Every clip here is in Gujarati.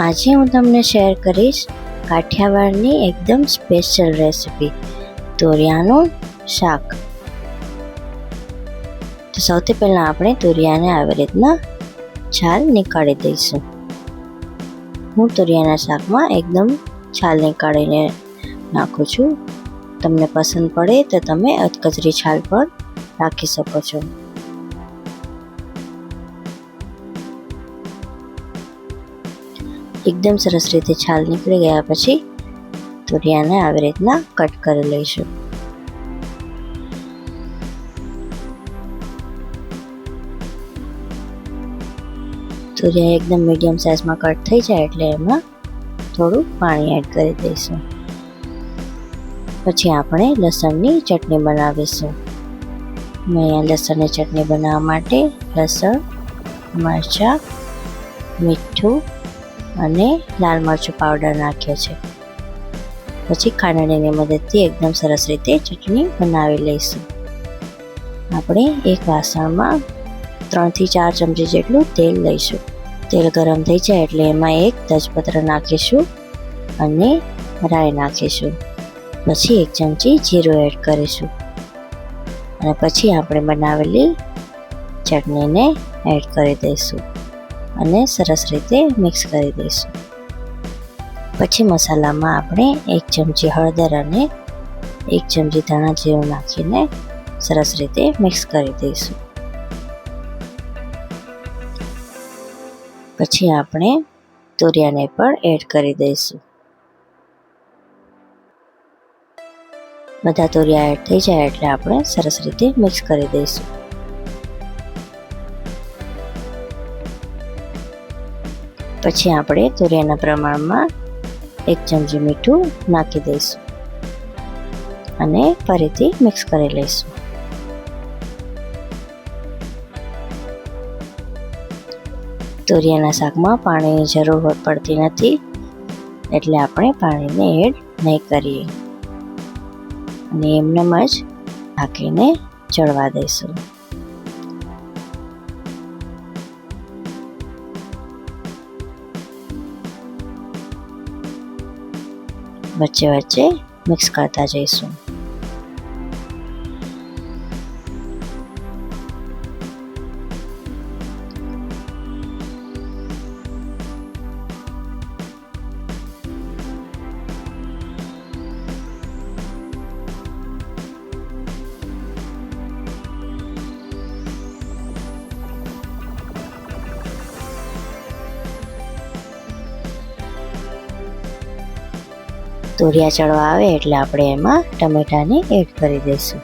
આજે હું તમને શેર કરીશ કાઠિયાવાડની એકદમ સ્પેશિયલ રેસિપી તોરિયાનું શાક। તો સૌથી પહેલાં આપણે તોરિયાને આવી રીતના છાલ નીકાળી દઈશું। હું તોરિયાના શાકમાં એકદમ છાલ નીકાળીને નાખું છું। તમને પસંદ પડે તો તમે અધકચરી છાલ પણ રાખી શકો છો। એકદમ સરસ રીતે છાલ નીકળી ગયા પછી તોરિયાને આવી રીતના કટ કરી લઈશું। તોરિયા એકદમ મીડિયમ સાઇઝમાં કટ થઈ જાય એટલે એમાં થોડું પાણી એડ કરી દઈશું। પછી આપણે લસણની ચટણી બનાવીશું। મેં અહીંયા લસણની ચટણી બનાવવા માટે લસણ, મરચાં, મીઠું અને લાલ મરચું પાવડર નાખ્યો છે। પછી ખાંડણીની મદદથી એકદમ સરસ રીતે ચટણી બનાવી લઈશું। આપણે એક વાસણમાં 3 થી 4 ચમચી જેટલું તેલ લઈશું। તેલ ગરમ થઈ જાય એટલે એમાં એક તેજપત્ર નાખીશું અને રાઈ નાખીશું। પછી 1 ચમચી જીરું એડ કરીશું અને પછી આપણે બનાવેલી ચટણીને એડ કરી દઈશું અને સરસ રીતે મિક્સ કરી દઈશું। પછી મસાલામાં આપણે 1 ચમચી હળદર અને 1 ચમચી ધાણા જીરું નાખીને સરસ રીતે મિક્સ કરી દઈશું। પછી આપણે તોરિયાને પણ એડ કરી દઈશું। બધા તોરિયા એડ થઈ જાય એટલે આપણે સરસ રીતે મિક્સ કરી દઈશું। પછી આપણે તોરિયાના પ્રમાણમાં 1 ચમચી મીઠું નાખી દઈશું અને ફરીથી મિક્સ કરી લઈશું। તોરિયાના શાકમાં પાણીની જરૂર પડતી નથી એટલે આપણે પાણીને એડ નહીં કરીએ અને એમનેમ જ ઢાંકીને ચડવા દઈશું। વચ્ચે વચ્ચે મિક્સ કરતા જઈશું। તોરિયા ચડવા આવે એટલે આપણે એમાં ટમેટાને એડ કરી દઈશું।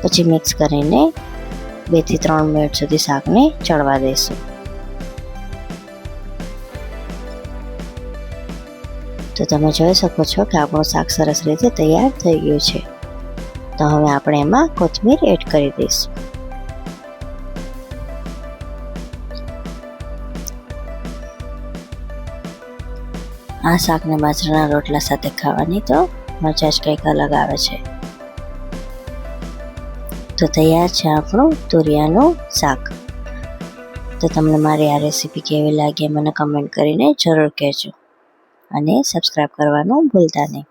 પછી મિક્સ કરીને 2 થી 3 મિનિટ સુધી શાકને ચડવા દઈશું। તો તમે જોઈ શકો છો કે આપણું શાક સરસ રીતે તૈયાર થઈ ગયું છે। તો હવે આપણે એમાં કોથમીર એડ કરી દઈશું। આ શાકને બાજરાના રોટલા સાથે ખાવાની તો મજા જ કંઈક અલગ આવે છે। તો તૈયાર છે આપણું તોરિયાનું શાક। તો તમને મારી આ રેસીપી કેવી લાગી મને કમેન્ટ કરીને જરૂર કહેજો અને સબસ્ક્રાઈબ કરવાનું ભૂલતા નહીં।